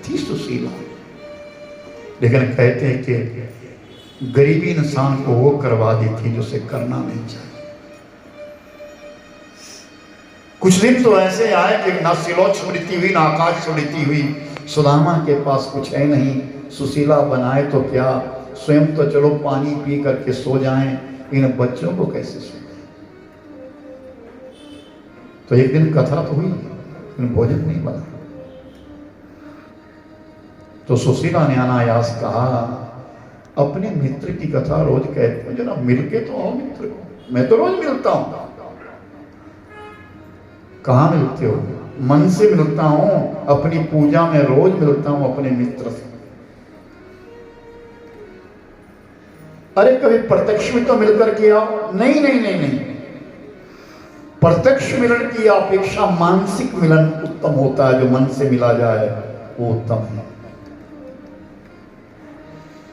थी सुशीला, लेकिन कहते हैं कि गरीबी इंसान को वो करवा दी थी जो उसे करना नहीं चाहिए। कुछ दिन तो ऐसे आए कि ना सिलोच स्मृति हुई ना आकाश स्मृति हुई। सुदामा के पास कुछ है नहीं, सुशीला बनाए तो क्या, स्वयं तो चलो पानी पी करके सो जाएं, इन बच्चों को कैसे सुनाएं। तो एक दिन कथा तो हुई लेकिन भोजन नहीं बना। तो सुशीला ने अनायास कहा, अपने मित्र की कथा रोज कहते हो, जरा मिलके तो आओ मित्र को, मैं तो रोज मिलता हूं। कहाँ मिलते हो? मन से मिलता हूं, अपनी पूजा में रोज मिलता हूं अपने मित्र से। अरे कभी प्रत्यक्ष में तो मिलकर के आओ। नहीं नहीं नहीं नहीं, प्रत्यक्ष मिलन की अपेक्षा मानसिक मिलन उत्तम होता है। जो मन से मिला जाए वो उत्तम है।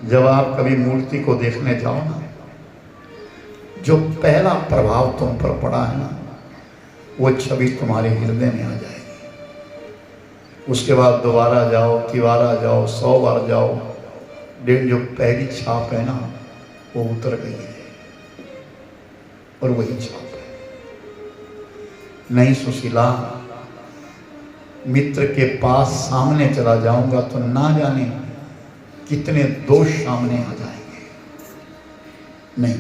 जब आप कभी मूर्ति को देखने जाओ ना, जो पहला प्रभाव तुम पर पड़ा है ना, वो छवि तुम्हारे हृदय में आ जाएगी। उसके बाद दोबारा जाओ, तिबारा जाओ, 100 बार जाओ, लेकिन जो पहली छाप है ना वो उतर गई है और वही छाप है। नहीं सुशीला, मित्र के पास सामने चला जाऊंगा तो ना जाने कितने दोष सामने आ जाएंगे। नहीं,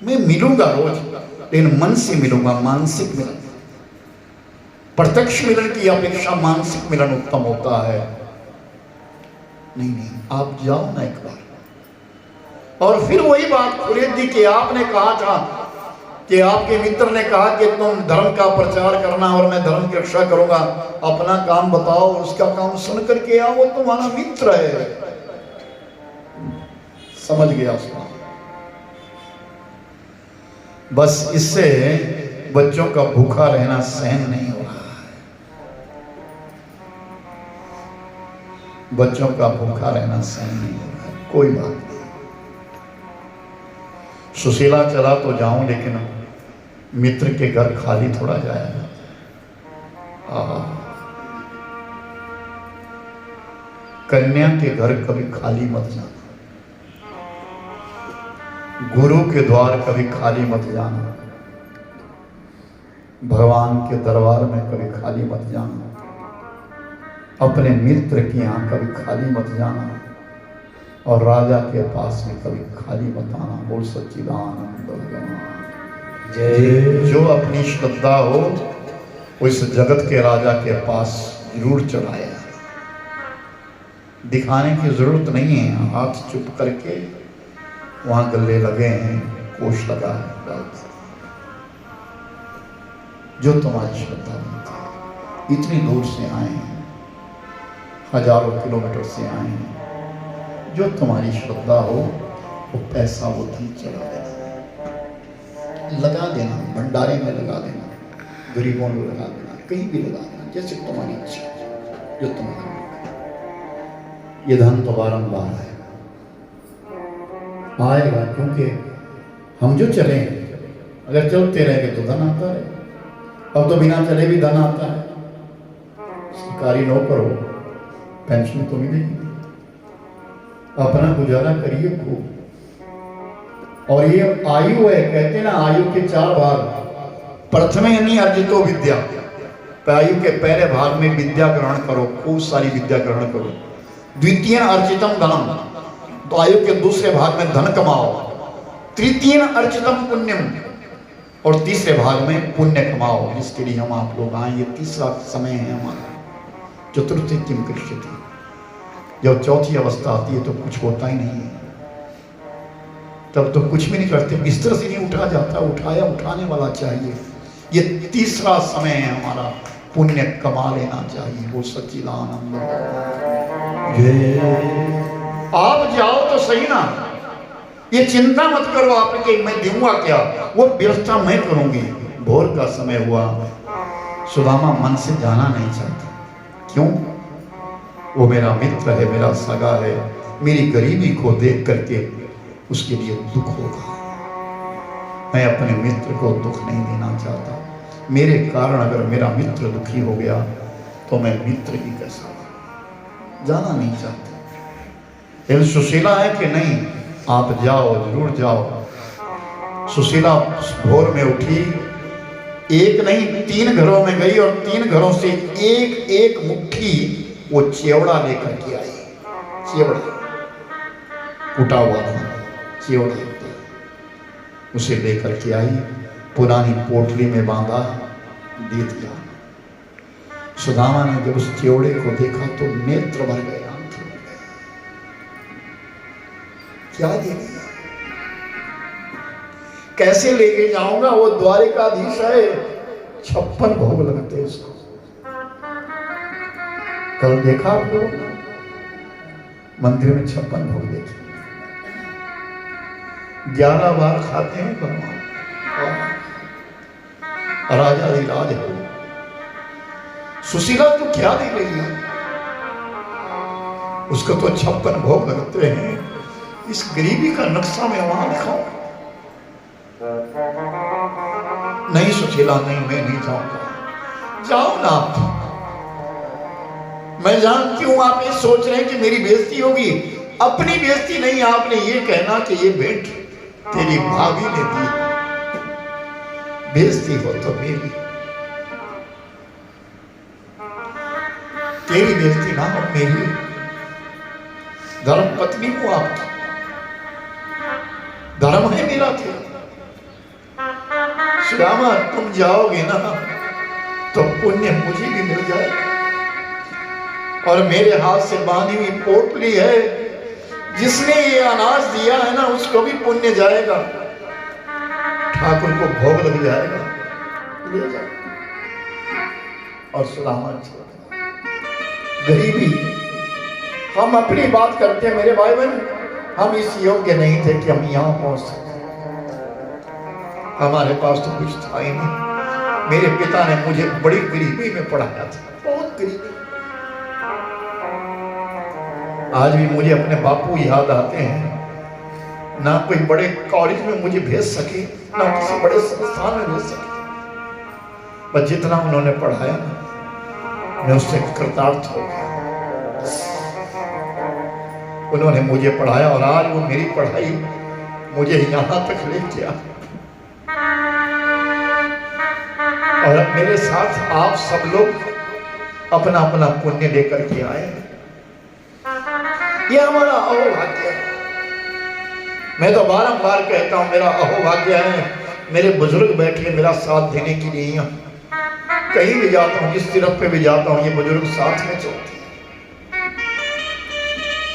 मैं मिलूंगा रोज, लेकिन मन से मिलूंगा, मानसिक मिलन। प्रत्यक्ष मिलन की अपेक्षा मानसिक मिलन उत्तम होता है। नहीं नहीं, आप जाओ ना एक बार। और फिर वही बात खुली थी कि आपने कहा था कि आपके मित्र ने कहा कि तुम धर्म का प्रचार करना और मैं धर्म की रक्षा करूंगा, अपना काम बताओ, उसका काम सुन करके आओ, वो तुम्हारा मित्र है। समझ गया उसका। बस इससे बच्चों का भूखा रहना सहन नहीं हो रहा है। बच्चों का भूखा रहना सहन नहीं हो रहा है। कोई बात नहीं, सुशीला चला तो जाऊं, लेकिन मित्र के घर खाली थोड़ा जाएगा। कन्या के घर कभी खाली मत जाना, गुरु के द्वार कभी खाली मत जाना, भगवान के दरबार में कभी खाली मत जाना, अपने मित्र के यहाँ कभी खाली मत जाना, और राजा के पास में कभी खाली मत आना। बोल सच्चिदानंद भगवान जय। जो अपनी श्रद्धा हो वो इस जगत के राजा के पास जरूर चढ़ाया। दिखाने की जरूरत नहीं है, हाथ चुप करके वहां गले लगे हैं, कोष लगा है, जो तुम्हारी श्रद्धा बनती है। इतनी दूर से आए हैं, हजारों किलोमीटर से आए हैं, जो तुम्हारी श्रद्धा हो वो पैसा वो धन चढ़ा देना, लगा देना, भंडारे में लगा देना, गरीबों में लगा देना, कहीं भी लगा देना, जैसे तुम्हारी इच्छा, जो तुम्हारा। ये धन तो बारंबार है आएगा, क्योंकि हम जो चले, अगर चलते रहेंगे तो धन आता है। अब तो बिना चले भी धन आता है। सरकारी नौकर हो, पेंशन तो मिलेगी, अपना गुजारा करिए खूब। और ये आयु है, कहते ना आयु के 4 भाग, प्रथमे नहीं अर्जितो विद्या, आयु के पहले भाग में विद्या ग्रहण करो, खूब सारी विद्या ग्रहण करो। द्वितीय अर्जितम धनम, तो आयु के दूसरे भाग में धन कमाओ। तृतीय अर्जितम पुण्यम, और तीसरे भाग में पुण्य कमाओ, जिसके लिए हम आप लोग आए। ये तीसरा समय है हमारा। चतुर्थी किम कृष्यति, जब चौथी अवस्था आती है तो कुछ होता ही नहीं है, तब तो कुछ भी नहीं करते, बिस्तर से नहीं उठा जाता, उठाया उठाने वाला चाहिए। ये तीसरा समय है हमारा, पुण्य कमा लेना चाहिए। वो सच्चिदानंद। आप जाओ तो सही ना, ये चिंता मत करो आपके मैं दूंगा क्या, वो व्यवस्था मैं करूंगी। भोर का समय हुआ, सुदामा मन से जाना नहीं चाहता। क्यों? वो मेरा मित्र है, मेरा सगा है, मेरी गरीबी को देख करके उसके लिए दुख होगा। मैं अपने मित्र को दुख नहीं देना चाहता। मेरे कारण अगर मेरा मित्र दुखी हो गया तो मैं मित्र ही कैसा। जाना नहीं चाहते। लेकिन सुशीला है कि नहीं, आप जाओ, जरूर जाओ। सुशीला भोर में उठी, एक नहीं 3 घरों में गई और 3 घरों से एक एक मुट्ठी वो चिवड़ा लेकर के आई। चिवड़ा कूटा हुआ था, चिवड़ा उसे लेकर के आई, पुरानी पोटली में बांधा, दे दिया। सुदामा ने जब उस चिवड़े को देखा तो नेत्र भर गए, आंखें भर गए। क्या दे दिया, कैसे लेके जाऊंगा? वो द्वारिकाधीश है, 56 भोग लगते इसको। कल देखा आप लोग मंदिर में 56 भोग देखे, 11 बार खाते हैं भगवान। राजा राज है। सुशीला तो क्या दे रही है? उसको तो 56 भोग लगते हैं। इस गरीबी का नक्शा मैं वहां दिखाऊं? नहीं सुशीला, नहीं, मैं नहीं जाऊंगा। जाओ ना आप। मैं जानती हूं आप ये सोच रहे हैं कि मेरी बेइज्जती होगी। अपनी बेइज्जती नहीं, आपने ये कहना कि ये भेंट तेरी भाभी ने दी। बेइज्जती हो तो मेरी, तेरी बेइज्जती ना हो मेरी। धर्म पत्नी हूं आपकी, धर्म है मेरा। श्यामा तुम जाओगे ना तो पुण्य मुझे भी मिल जाए, और मेरे हाथ से बांधी हुई पोटली है, जिसने ये अनाज दिया है ना उसको भी पुण्य जाएगा, ठाकुर को भोग लग जाएगा। ले जाओ। और सुदामा गरीबी, हम अपनी बात करते हैं मेरे भाई बहन, हम इस योग्य नहीं थे कि हम यहां पहुंच सकते। हमारे पास तो कुछ था ही नहीं। मेरे पिता ने मुझे बड़ी गरीबी में पढ़ाया था, बहुत गरीबी। आज भी मुझे अपने बापू याद आते हैं। ना कोई बड़े कॉलेज में मुझे भेज सके, ना किसी बड़े संस्थान में भेज सके, पर जितना उन्होंने पढ़ाया मैं उससे कृतार्थ हो गया। उन्होंने मुझे पढ़ाया और आज वो मेरी पढ़ाई मुझे यहां तक ले गया। और अब मेरे साथ आप सब लोग अपना अपना पुण्य लेकर के आए। ये हमारा अहोभाग्य है। मैं तो बारंबार कहता हूं मेरा अहोभाग्य है, मेरे बुजुर्ग बैठे मेरा साथ देने के लिए यहाँ। कहीं भी जाता हूं, जिस तरफ पे भी जाता हूं, ये बुजुर्ग साथ में चलते हैं।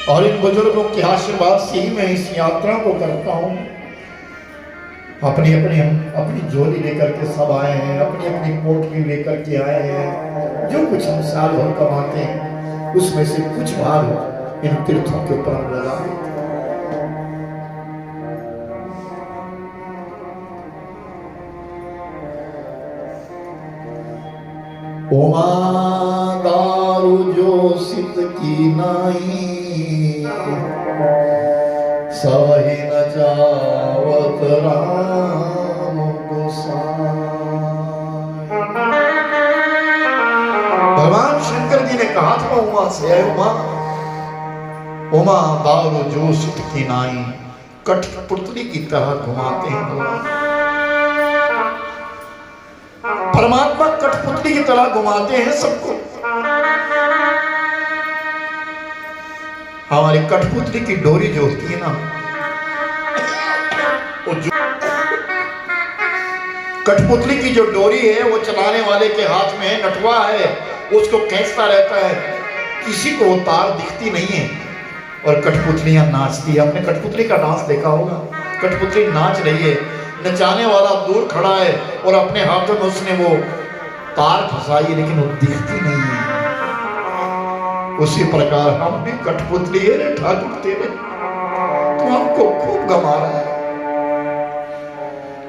और इन बुजुर्गों के आशीर्वाद से ही मैं इस यात्रा को करता हूं। अपनी झोली लेकर के सब आए हैं, अपनी अपनी पोटली लेकर के आए हैं। जो कुछ हम साल भर कमाते हैं उसमें से कुछ भाग इन तीर्थों के ऊपर हम लगा देते हैं। ओमा दारू जो सिद्ध की नाई, सवही न जावत राम गोसाई। भगवान शंकर जी ने कहा था उमा से, उमा दारू जो सिद्ध की नाई, कठपुतली की तरह घुमाते हैं भगवान। परमात्मा कठपुतली की तरह घुमाते हैं सबको। हमारी कठपुतली की डोरी जो होती है ना, वो जो कठपुतली की जो डोरी है वो चलाने वाले के हाथ में है, नटवा है, उसको खींचता रहता है, किसी को वो तार दिखती नहीं है और कठपुतलियां नाचती है। आपने कठपुतली का डांस देखा होगा, कठपुतली नाच रही है, नचाने वाला दूर खड़ा है और अपने हाथों में उसने वो तार फंसाई है, लेकिन वो दिखती नहीं है। उसी प्रकार हम भी कठपुतली है ठाकुर तेरे, तो हमको खूब घुमा रहा है,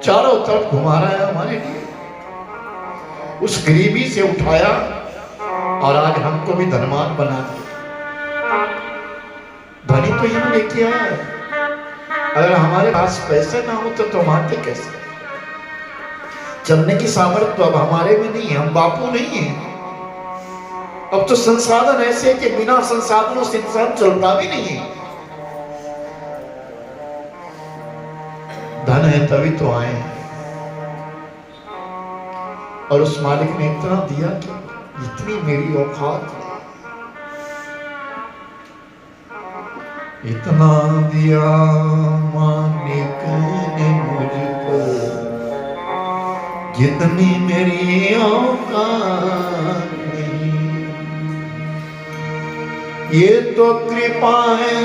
चारों तरफ घुमा रहा है हमारे लिए। उस गरीबी से उठाया और आज हमको भी धनवान बना दिया। धनी तो यहाँ लेके आया है, अगर हमारे पास पैसे ना हो तो हम आते कैसे? चलने की सामर्थ्य तो अब हमारे में नहीं है, हम बापू नहीं है। अब तो संसाधन ऐसे कि बिना संसाधनों से इंसान चलता भी नहीं है। धन है तभी तो आए, और उस मालिक ने इतना दिया कि जितनी मेरी औकात है, इतना दिया मालिक ने मुझको, जितनी मेरी औकात नहीं। ये तो कृपा है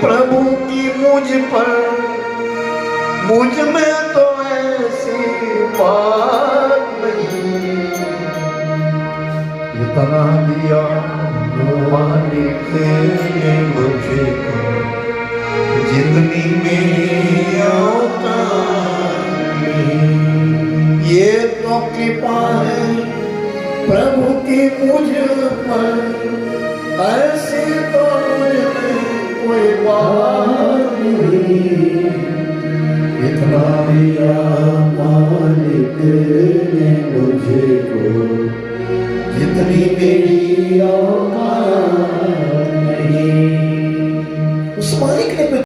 प्रभु की मुझ पर, मुझ में तो ऐसी बात नहीं। इतना दिया मालिक ने मुझको, जितनी मेरी औकात नहीं। ये तो कृपा है प्रभु की मुझ पर, ऐसी तो मुझ में कोई बात नहीं। इतना दिया